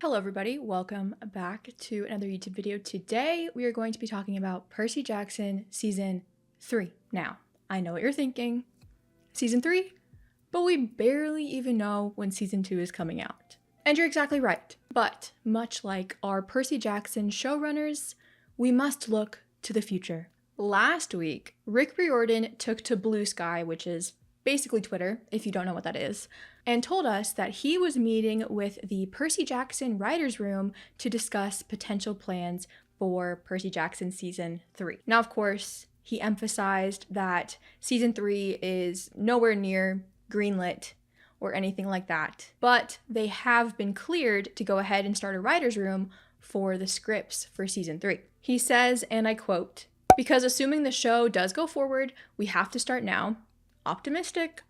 Hello everybody, welcome back to another YouTube video. Today we are going to be talking about Percy Jackson Season 3. Now, I know what you're thinking, Season 3? But we barely even know when Season 2 is coming out. And you're exactly right, but much like our Percy Jackson showrunners, we must look to the future. Last week, Rick Riordan took to Blue Sky, which is basically Twitter, if you don't know what that is, and told us that he was meeting with the Percy Jackson writers' room to discuss potential plans for Percy Jackson Season 3. Now, of course, he emphasized that Season 3 is nowhere near greenlit or anything like that, but they have been cleared to go ahead and start a writers' room for the scripts for Season 3. He says, and I quote, "Because assuming the show does go forward, we have to start now. Optimistic."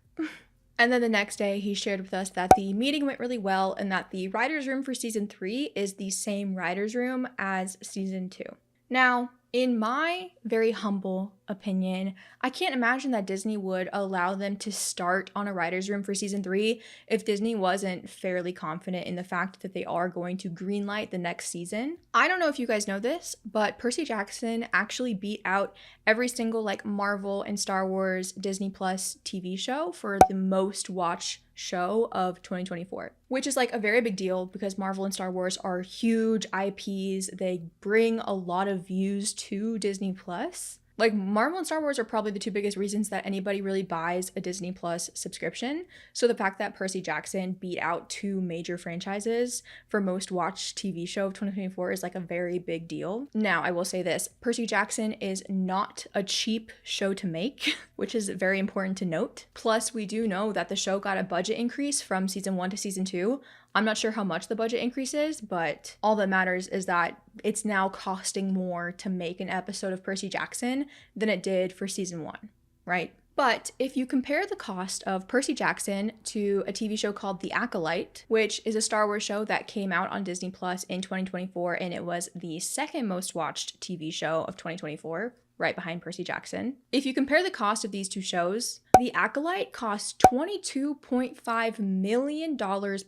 And then the next day he shared with us that the meeting went really well and that the writer's room for Season 3 is the same writer's room as Season 2. Now, in my very humble opinion, I can't imagine that Disney would allow them to start on a writer's room for Season 3 if Disney wasn't fairly confident in the fact that they are going to greenlight the next season. I don't know if you guys know this, but Percy Jackson actually beat out every single Marvel and Star Wars Disney Plus TV show for the most watched show of 2024, which is a very big deal because Marvel and Star Wars are huge IPs. They bring a lot of views to Disney Plus. Marvel and Star Wars are probably the two biggest reasons that anybody really buys a Disney Plus subscription. So the fact that Percy Jackson beat out two major franchises for most watched TV show of 2024 is a very big deal. Now, I will say this, Percy Jackson is not a cheap show to make, which is very important to note. Plus, we do know that the show got a budget increase from Season 1 to Season 2. I'm not sure how much the budget increase is, but all that matters is that it's now costing more to make an episode of Percy Jackson than it did for Season 1, right? But if you compare the cost of Percy Jackson to a TV show called The Acolyte, which is a Star Wars show that came out on Disney Plus in 2024, and it was the second most watched TV show of 2024, right behind Percy Jackson. If you compare the cost of these two shows, The Acolyte cost $22.5 million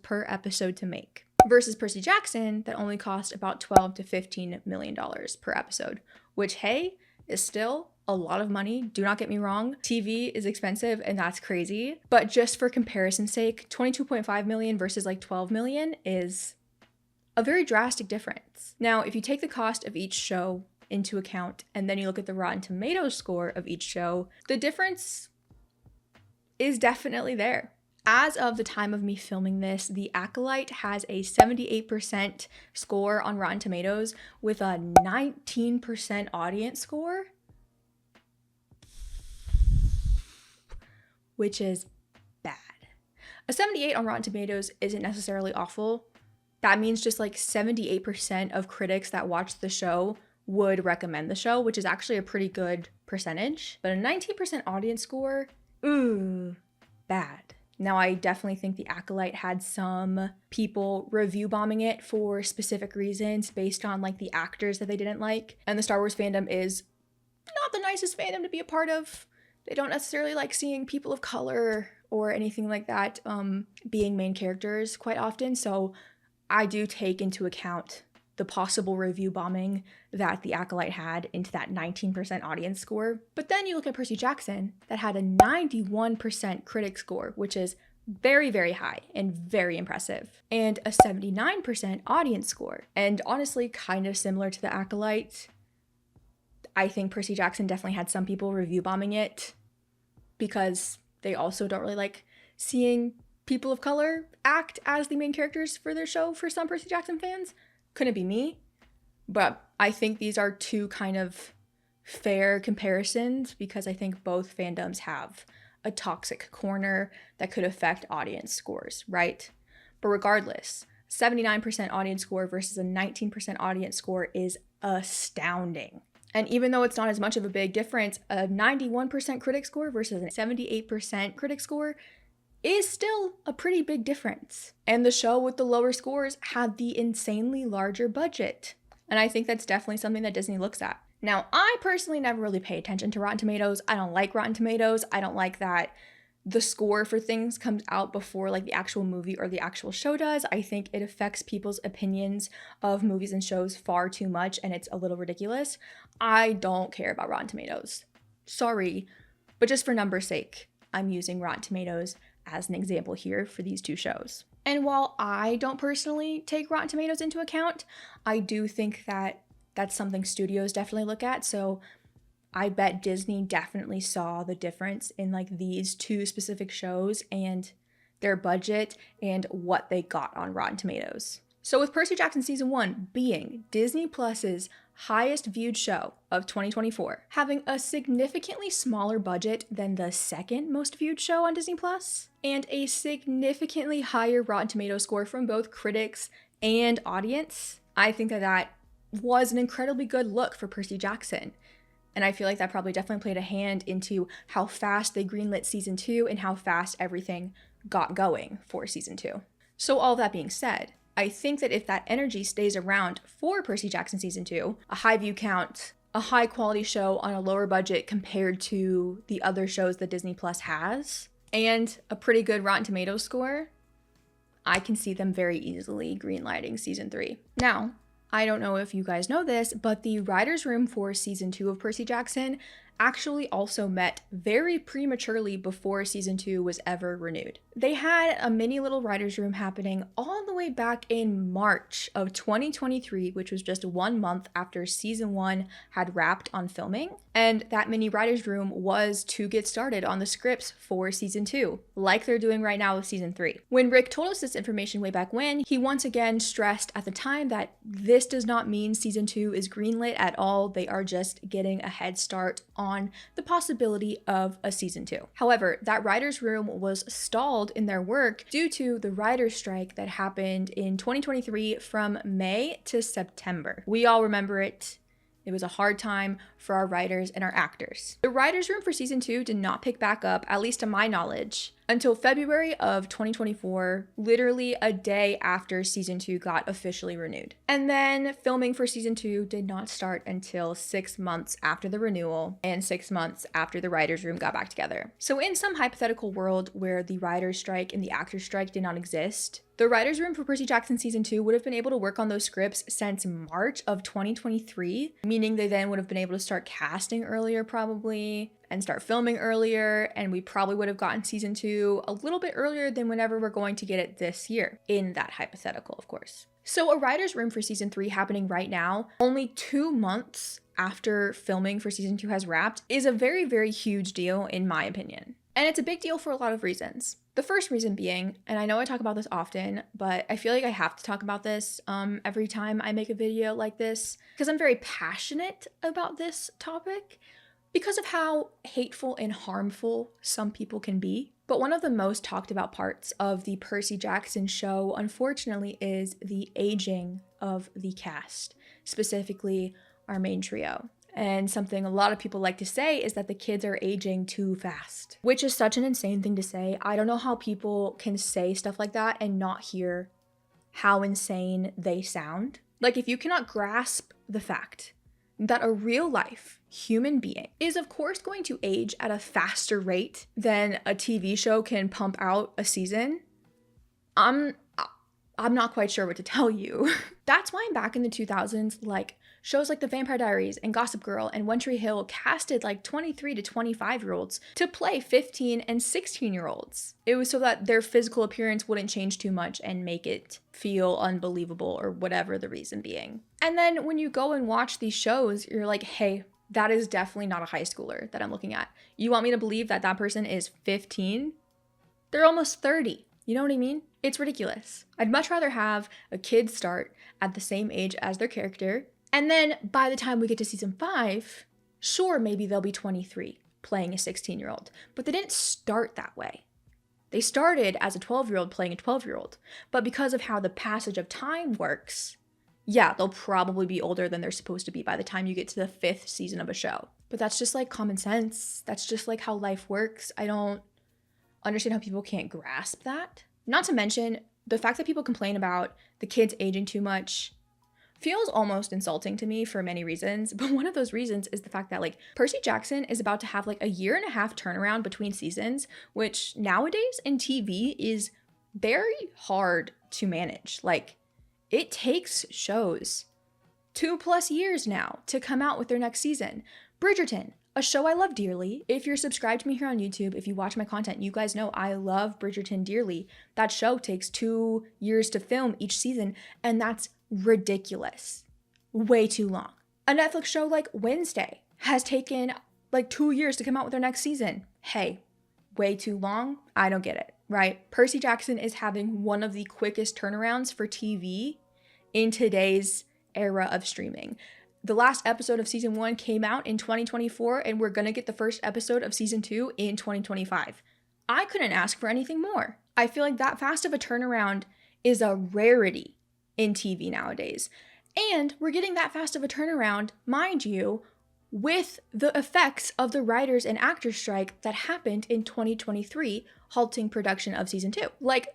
per episode to make, versus Percy Jackson that only cost about $12 to $15 million per episode, which, hey, is still a lot of money. Do not get me wrong. TV is expensive and that's crazy. But just for comparison's sake, 22.5 million versus 12 million is a very drastic difference. Now, if you take the cost of each show into account and then you look at the Rotten Tomatoes score of each show, the difference is definitely there. As of the time of me filming this, The Acolyte has a 78% score on Rotten Tomatoes with a 19% audience score, which is bad. A 78 on Rotten Tomatoes isn't necessarily awful. That means just 78% of critics that watch the show would recommend the show, which is actually a pretty good percentage. But a 19% audience score, bad. Now, I definitely think The Acolyte had some people review bombing it for specific reasons based on the actors that they didn't like. And the Star Wars fandom is not the nicest fandom to be a part of. They don't necessarily like seeing people of color or anything like that being main characters quite often. So I do take into account the possible review bombing that The Acolyte had into that 19% audience score. But then you look at Percy Jackson that had a 91% critic score, which is very, very high and very impressive, and a 79% audience score. And honestly, kind of similar to The Acolyte, I think Percy Jackson definitely had some people review bombing it because they also don't really like seeing people of color act as the main characters for their show for some Percy Jackson fans. Couldn't be me, but I think these are two kind of fair comparisons because I think both fandoms have a toxic corner that could affect audience scores, right? But regardless, 79% audience score versus a 19% audience score is astounding. And even though it's not as much of a big difference, a 91% critic score versus a 78% critic score is still a pretty big difference. And the show with the lower scores had the insanely larger budget. And I think that's definitely something that Disney looks at. Now, I personally never really pay attention to Rotten Tomatoes. I don't like Rotten Tomatoes. I don't like that the score for things comes out before like the actual movie or the actual show does, I think it affects people's opinions of movies and shows far too much, and it's a little ridiculous. I don't care about Rotten Tomatoes. Sorry, but just for numbers' sake, I'm using Rotten Tomatoes as an example here for these two shows. And while I don't personally take Rotten Tomatoes into account, I do think that that's something studios definitely look at. So I bet Disney definitely saw the difference in like these two specific shows and their budget and what they got on Rotten Tomatoes. So with Percy Jackson Season 1 being Disney Plus's highest viewed show of 2024, having a significantly smaller budget than the second most viewed show on Disney Plus, and a significantly higher Rotten Tomatoes score from both critics and audience, I think that was an incredibly good look for Percy Jackson. And I feel like that probably definitely played a hand into how fast they greenlit Season 2 and how fast everything got going for Season 2. So all that being said, I think that if that energy stays around for Percy Jackson Season 2, a high view count, a high quality show on a lower budget compared to the other shows that Disney Plus has, and a pretty good Rotten Tomatoes score, I can see them very easily greenlighting Season 3. Now, I don't know if you guys know this, but the writer's room for Season 2 of Percy Jackson actually also met very prematurely before Season 2 was ever renewed. They had a mini little writer's room happening all the way back in March of 2023, which was just 1 month after Season 1 had wrapped on filming. And that mini writer's room was to get started on the scripts for Season 2, like they're doing right now with Season 3. When Rick told us this information way back when, he once again stressed at the time that this does not mean Season 2 is greenlit at all. They are just getting a head start on the possibility of a Season 2. However, that writer's room was stalled in their work due to the writer's strike that happened in 2023 from May to September. We all remember it. It was a hard time for our writers and our actors. The writer's room for Season 2 did not pick back up, at least to my knowledge, until February of 2024, literally a day after Season 2 got officially renewed. And then filming for Season 2 did not start until 6 months after the renewal and 6 months after the writer's room got back together. So in some hypothetical world where the writer's strike and the actor's strike did not exist, the writer's room for Percy Jackson Season 2 would have been able to work on those scripts since March of 2023, meaning they then would have been able to start casting earlier probably, and start filming earlier, and we probably would have gotten Season 2 a little bit earlier than whenever we're going to get it this year, in that hypothetical, of course. So a writer's room for Season 3 happening right now, only 2 months after filming for Season 2 has wrapped, is a very, very huge deal in my opinion. And it's a big deal for a lot of reasons. The first reason being, and I know I talk about this often, but I feel like I have to talk about this every time I make a video like this, because I'm very passionate about this topic because of how hateful and harmful some people can be. But one of the most talked about parts of the Percy Jackson show, unfortunately, is the aging of the cast, specifically our main trio. And something a lot of people like to say is that the kids are aging too fast, which is such an insane thing to say. I don't know how people can say stuff like that and not hear how insane they sound. Like, if you cannot grasp the fact that a real life human being is of course going to age at a faster rate than a TV show can pump out a season, I'm not quite sure what to tell you. That's why back in the 2000s, like shows like The Vampire Diaries and Gossip Girl and One Tree Hill casted like 23 to 25-year-olds to play 15 and 16-year-olds. It was so that their physical appearance wouldn't change too much and make it feel unbelievable, or whatever the reason being. And then when you go and watch these shows, you're like, hey, that is definitely not a high schooler that I'm looking at. You want me to believe that that person is 15? They're almost 30. You know what I mean? It's ridiculous. I'd much rather have a kid start at the same age as their character, and then by the time we get to season 5, sure, maybe they'll be 23 playing a 16-year-old, but they didn't start that way. They started as a 12-year-old playing a 12-year-old, but because of how the passage of time works, yeah, they'll probably be older than they're supposed to be by the time you get to the 5th season of a show. But that's just like common sense. That's just like how life works. I don't understand how people can't grasp that. Not to mention the fact that people complain about the kids aging too much. feels almost insulting to me for many reasons, but one of those reasons is the fact that like Percy Jackson is about to have like a 1.5 year turnaround between seasons, which nowadays in TV is very hard to manage. Like it takes shows 2+ years now to come out with their next season. Bridgerton, a show I love dearly. If you're subscribed to me here on YouTube, if you watch my content, you guys know I love Bridgerton dearly. That show takes 2 years to film each season, and that's ridiculous. Way too long. A Netflix show like Wednesday has taken like 2 years to come out with their next season. Hey, way too long? I don't get it, right? Percy Jackson is having one of the quickest turnarounds for TV in today's era of streaming. The last episode of season 1 came out in 2024, and we're gonna get the first episode of season 2 in 2025. I couldn't ask for anything more. I feel like that fast of a turnaround is a rarity in TV nowadays. And we're getting that fast of a turnaround, mind you, with the effects of the writers and actors strike that happened in 2023, halting production of season 2. Like,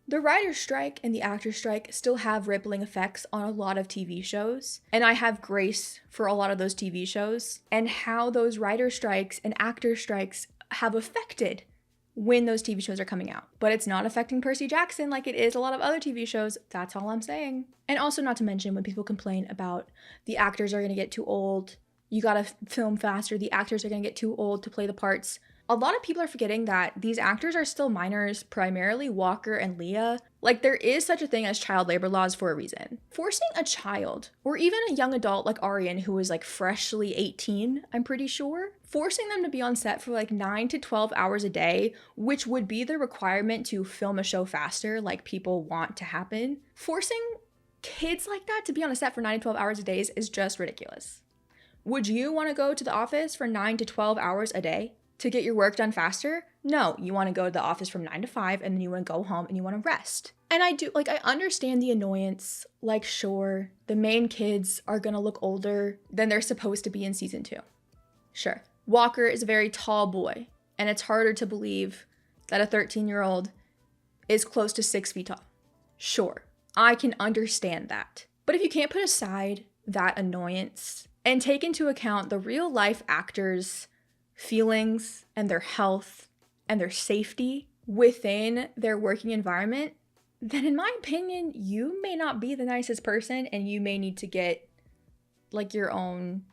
the writer's strike and the actor's strike still have rippling effects on a lot of TV shows, and I have grace for a lot of those TV shows and how those writer strikes and actor strikes have affected when those TV shows are coming out. But it's not affecting Percy Jackson like it is a lot of other TV shows. That's all I'm saying. And also, not to mention, when people complain about the actors are going to get too old, you gotta film faster, the actors are going to get too old to play the parts. A lot of people are forgetting that these actors are still minors, primarily Walker and Leah. Like, there is such a thing as child labor laws for a reason. Forcing a child, or even a young adult like Arian, who is like freshly 18, I'm pretty sure, forcing them to be on set for like 9 to 12 hours a day, which would be the requirement to film a show faster, like people want to happen. Forcing kids like that to be on a set for 9 to 12 hours a day is just ridiculous. Would you want to go to the office for 9 to 12 hours a day to get your work done faster? No, you want to go to the office from 9 to 5 and then you want to go home and you want to rest. And I understand the annoyance. Like, sure, the main kids are going to look older than they're supposed to be in season 2. Sure. Walker is a very tall boy, and it's harder to believe that a 13-year-old is close to 6 feet tall. Sure, I can understand that. But if you can't put aside that annoyance and take into account the real life actors' feelings and their health and their safety within their working environment, then in my opinion, you may not be the nicest person, and you may need to get like your own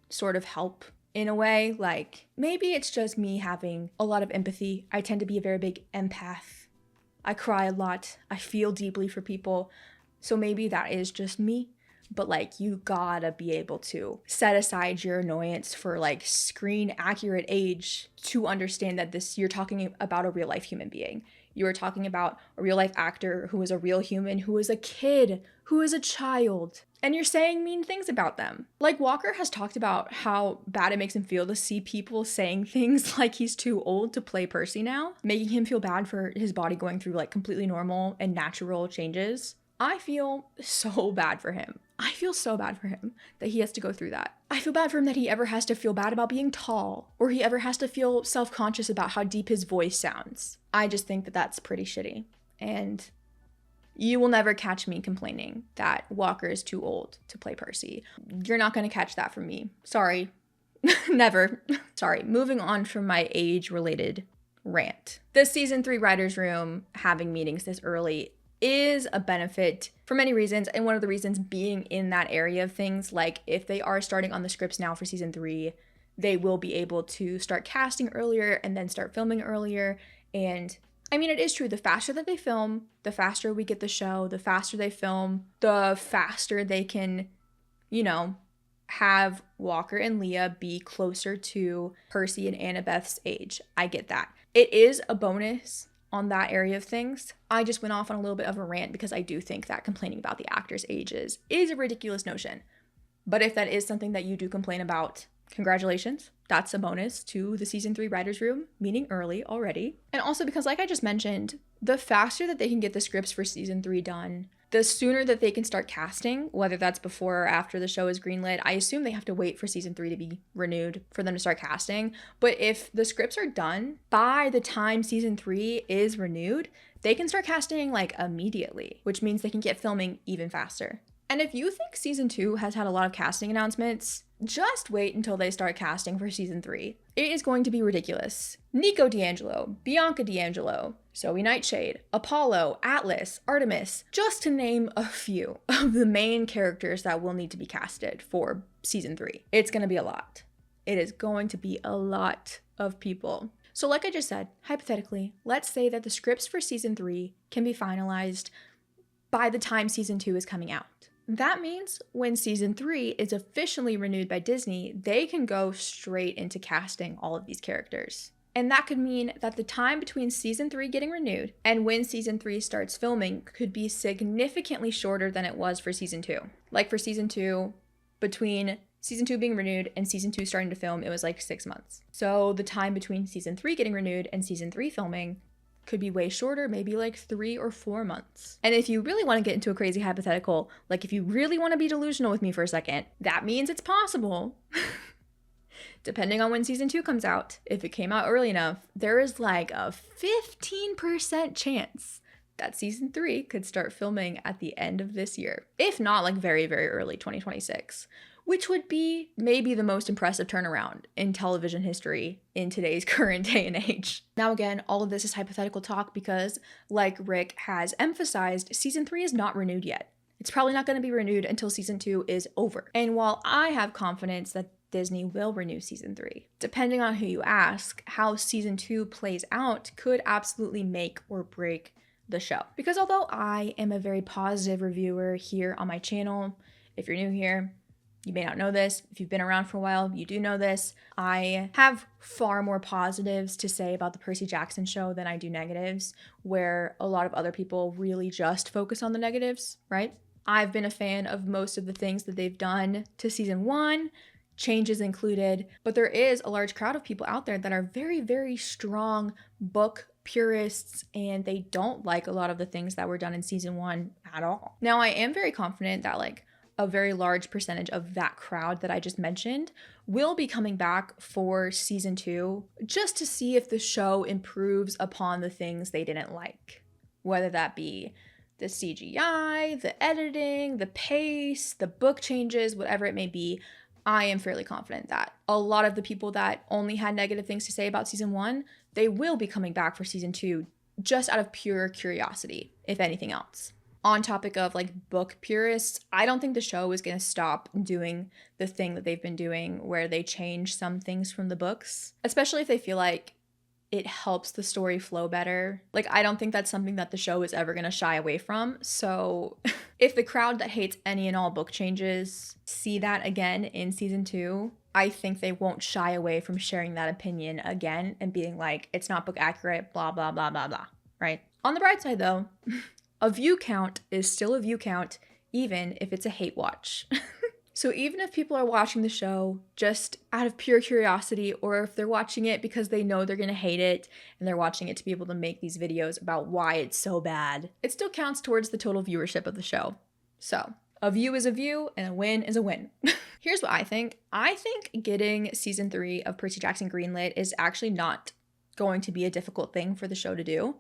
sort of help in a way. Like, maybe it's just me having a lot of empathy. I tend to be a very big empath. I cry a lot. I feel deeply for people. So maybe that is just me. But like, you gotta be able to set aside your annoyance for like screen accurate age to understand that you're talking about a real life human being. You are talking about a real life actor who is a real human, who is a kid, who is a child, and you're saying mean things about them. Like, Walker has talked about how bad it makes him feel to see people saying things like he's too old to play Percy now, making him feel bad for his body going through like completely normal and natural changes. I feel so bad for him. I feel so bad for him that he has to go through that. I feel bad for him that he ever has to feel bad about being tall, or he ever has to feel self-conscious about how deep his voice sounds. I just think that that's pretty shitty. And you will never catch me complaining that Walker is too old to play Percy. You're not going to catch that from me. Sorry. Never. Sorry. Moving on from my age-related rant. The season 3 writer's room having meetings this early is a benefit for many reasons, and one of the reasons being in that area of things. Like, if they are starting on the scripts now for season 3, they will be able to start casting earlier and then start filming earlier. And I mean, it is true, the faster that they film, the faster we get the show, the faster they film, the faster they can, have Walker and Leah be closer to Percy and Annabeth's age. I get that. It is a bonus on that area of things. I just went off on a little bit of a rant because I do think that complaining about the actors' ages is a ridiculous notion. But if that is something that you do complain about, congratulations. That's a bonus to the season 3 writer's room, meaning early already. And also because, like I just mentioned, the faster that they can get the scripts for season 3 done, the sooner that they can start casting, whether that's before or after the show is greenlit. I assume they have to wait for season 3 to be renewed for them to start casting. But if the scripts are done by the time season 3 is renewed, they can start casting like immediately, which means they can get filming even faster. And if you think season 2 has had a lot of casting announcements, just wait until they start casting for season 3. It is going to be ridiculous. Nico D'Angelo, Bianca D'Angelo, Zoe Nightshade, Apollo, Atlas, Artemis, just to name a few of the main characters that will need to be casted for season 3. It's going to be a lot. It is going to be a lot of people. So like I just said, hypothetically, let's say that the scripts for season 3 can be finalized by the time season 2 is coming out. That means when season 3 is officially renewed by Disney, they can go straight into casting all of these characters. And that could mean that the time between season 3 getting renewed and when season 3 starts filming could be significantly shorter than it was for season 2. Like for season 2, between season 2 being renewed and season 2 starting to film, it was like 6 months. So the time between season 3 getting renewed and season 3 filming could be way shorter, maybe like 3 or 4 months. And if you really want to get into a crazy hypothetical, like if you really want to be delusional with me for a second, that means it's possible. Depending on when season 2 comes out, if it came out early enough, there is like a 15% chance that season 3 could start filming at the end of this year. If not like very, very early 2026. Which would be maybe the most impressive turnaround in television history in today's current day and age. Now again, all of this is hypothetical talk because, like Rick has emphasized, season 3 is not renewed yet. It's probably not going to be renewed until season 2 is over. And while I have confidence that Disney will renew season 3, depending on who you ask, how season 2 plays out could absolutely make or break the show. Because although I am a very positive reviewer here on my channel, if you're new here, you may not know this. If you've been around for a while, you do know this. I have far more positives to say about the Percy Jackson show than I do negatives, where a lot of other people really just focus on the negatives, right? I've been a fan of most of the things that they've done to season 1, changes included, but there is a large crowd of people out there that are very, very strong book purists, and they don't like a lot of the things that were done in season 1 at all. Now, I am very confident that a very large percentage of that crowd that I just mentioned will be coming back for season 2 just to see if the show improves upon the things they didn't like. Whether that be the CGI, the editing, the pace, the book changes, whatever it may be, I am fairly confident that a lot of the people that only had negative things to say about season 1, they will be coming back for season 2 just out of pure curiosity, if anything else. On topic of book purists, I don't think the show is going to stop doing the thing that they've been doing where they change some things from the books, especially if they feel like it helps the story flow better. I don't think that's something that the show is ever going to shy away from. So if the crowd that hates any and all book changes see that again in season 2, I think they won't shy away from sharing that opinion again and being like, it's not book accurate, blah, blah, blah, blah, blah, right? On the bright side though, a view count is still a view count, even if it's a hate watch. So even if people are watching the show just out of pure curiosity, or if they're watching it because they know they're gonna hate it, and they're watching it to be able to make these videos about why it's so bad, it still counts towards the total viewership of the show. So a view is a view, and a win is a win. Here's what I think. I think getting season 3 of Percy Jackson greenlit is actually not going to be a difficult thing for the show to do.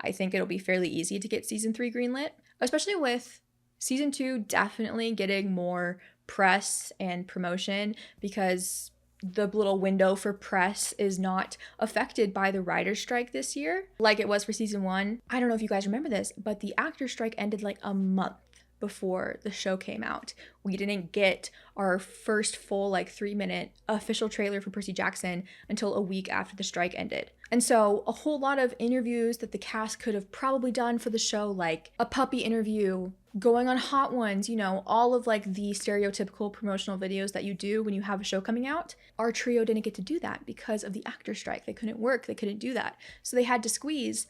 I think it'll be fairly easy to get season 3 greenlit, especially with season 2 definitely getting more press and promotion, because the little window for press is not affected by the writer's strike this year like it was for season 1. I don't know if you guys remember this, but the actor strike ended a month before the show came out. We didn't get our first full 3-minute official trailer for Percy Jackson until a week after the strike ended. And so a whole lot of interviews that the cast could have probably done for the show, like a puppy interview, going on Hot Ones, all of the stereotypical promotional videos that you do when you have a show coming out. Our trio didn't get to do that because of the actor strike. They couldn't work, they couldn't do that. So they had to squeeze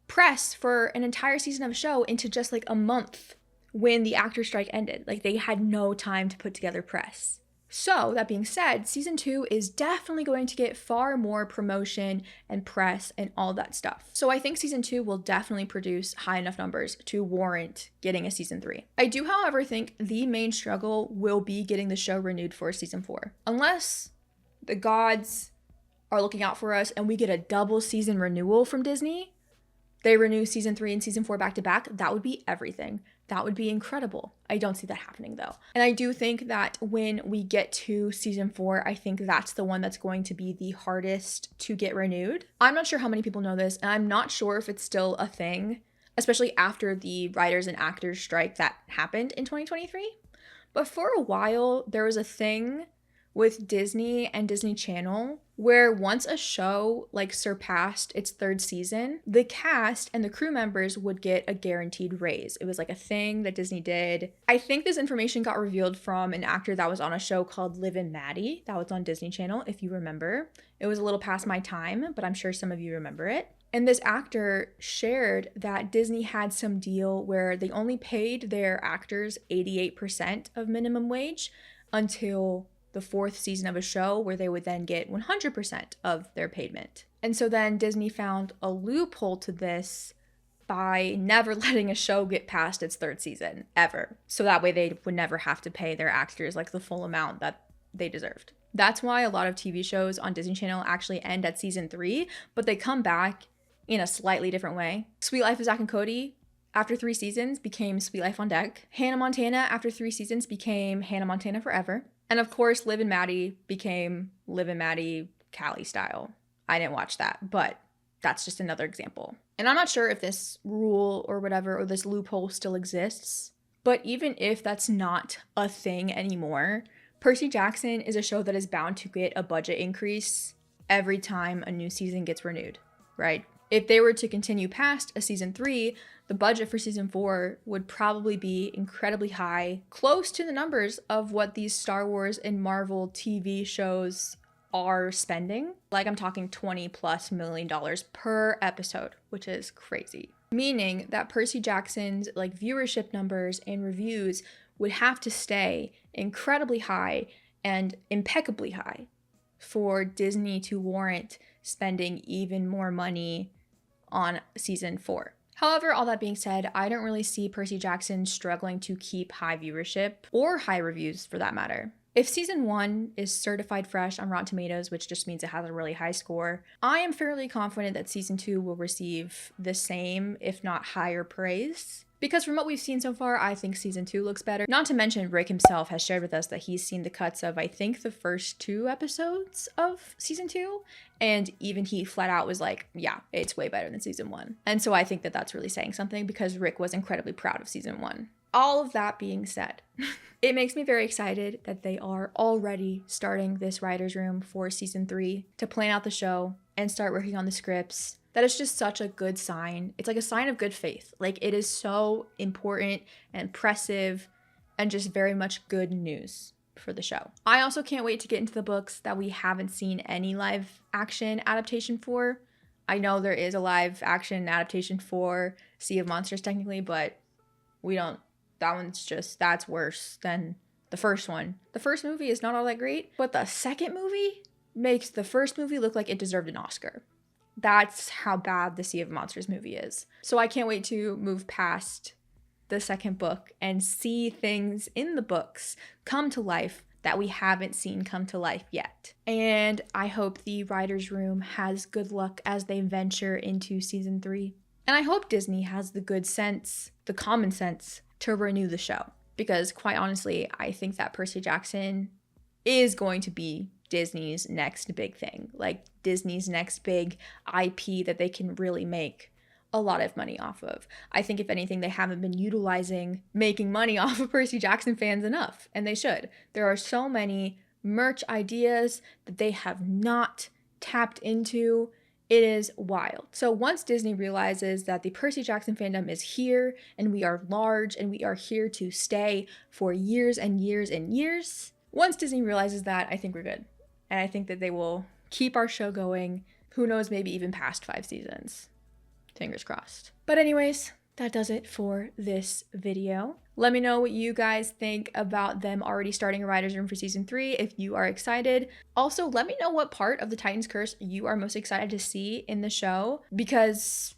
press for an entire season of a show into just a month when the actor strike ended. They had no time to put together press. So that being said, season 2 is definitely going to get far more promotion and press and all that stuff. So I think season 2 will definitely produce high enough numbers to warrant getting a season 3. I do, however, think the main struggle will be getting the show renewed for season 4. Unless the gods are looking out for us and we get a double season renewal from Disney, they renew season 3 and season 4 back to back, that would be everything. That would be incredible. I don't see that happening though. And I do think that when we get to season 4, I think that's the one that's going to be the hardest to get renewed. I'm not sure how many people know this, and I'm not sure if it's still a thing, especially after the writers and actors strike that happened in 2023. But for a while, there was a thing with Disney and Disney Channel where once a show like surpassed its 3rd season, the cast and the crew members would get a guaranteed raise. It was like a thing that Disney did. I think this information got revealed from an actor that was on a show called Liv and Maddie that was on Disney Channel, if you remember. It was a little past my time, but I'm sure some of you remember it. And this actor shared that Disney had some deal where they only paid their actors 88% of minimum wage until the 4th season of a show, where they would then get 100% of their payment. And so then Disney found a loophole to this by never letting a show get past its 3rd season, ever. So that way they would never have to pay their actors like the full amount that they deserved. That's why a lot of TV shows on Disney Channel actually end at season 3, but they come back in a slightly different way. Sweet Life of Zack and Cody, after 3 seasons, became Sweet Life on Deck. Hannah Montana, after 3 seasons, became Hannah Montana Forever. And of course, Liv and Maddie became Liv and Maddie Callie style. I didn't watch that, but that's just another example. And I'm not sure if this rule or whatever, or this loophole still exists, but even if that's not a thing anymore, Percy Jackson is a show that is bound to get a budget increase every time a new season gets renewed, right? If they were to continue past a season 3, the budget for season 4 would probably be incredibly high, close to the numbers of what these Star Wars and Marvel TV shows are spending. Like, I'm talking $20+ million per episode, which is crazy. Meaning that Percy Jackson's like viewership numbers and reviews would have to stay incredibly high and impeccably high for Disney to warrant spending even more money on season 4. However, all that being said, I don't really see Percy Jackson struggling to keep high viewership or high reviews for that matter. If season 1 is certified fresh on Rotten Tomatoes, which just means it has a really high score, I am fairly confident that season 2 will receive the same, if not higher praise. Because from what we've seen so far, I think season 2 looks better. Not to mention, Rick himself has shared with us that he's seen the cuts of, I think, the first 2 episodes of season 2. And even he flat out was like, yeah, it's way better than season 1. And so I think that that's really saying something, because Rick was incredibly proud of season 1. All of that being said, it makes me very excited that they are already starting this writer's room for season 3 to plan out the show and start working on the scripts. That is just such a good sign. It's like a sign of good faith. Like, it is so important and impressive and just very much good news for the show. I also can't wait to get into the books that we haven't seen any live action adaptation for. I know there is a live action adaptation for Sea of Monsters technically, but that's worse than the first one. The first movie is not all that great, but the second movie makes the first movie look like it deserved an Oscar. That's how bad the Sea of Monsters movie is. So I can't wait to move past the second book and see things in the books come to life that we haven't seen come to life yet. And I hope the writer's room has good luck as they venture into season 3. And I hope Disney has the good sense, the common sense, to renew the show. Because quite honestly, I think that Percy Jackson is going to be Disney's next big thing. Like, Disney's next big IP that they can really make a lot of money off of. I think if anything, they haven't been utilizing making money off of Percy Jackson fans enough, and they should. There are so many merch ideas that they have not tapped into. It is wild. So once Disney realizes that the Percy Jackson fandom is here and we are large and we are here to stay for years and years and years, once Disney realizes that, I think we're good. And I think that they will keep our show going. Who knows, maybe even past 5 seasons. Fingers crossed. But anyways, that does it for this video. Let me know what you guys think about them already starting a writer's room for season 3 if you are excited. Also, let me know what part of the Titan's Curse you are most excited to see in the show, because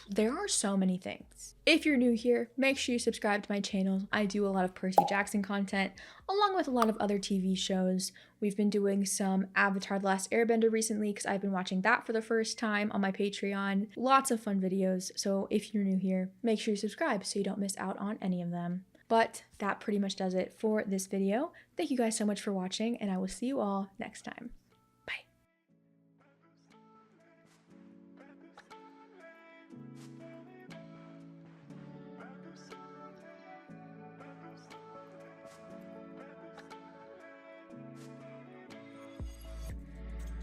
There are so many things. If you're new here, make sure you subscribe to my channel. I do a lot of Percy Jackson content, along with a lot of other TV shows. We've been doing some Avatar: The Last Airbender recently because I've been watching that for the first time on my Patreon. Lots of fun videos, so if you're new here, make sure you subscribe so you don't miss out on any of them. But that pretty much does it for this video. Thank you guys so much for watching, and I will see you all next time.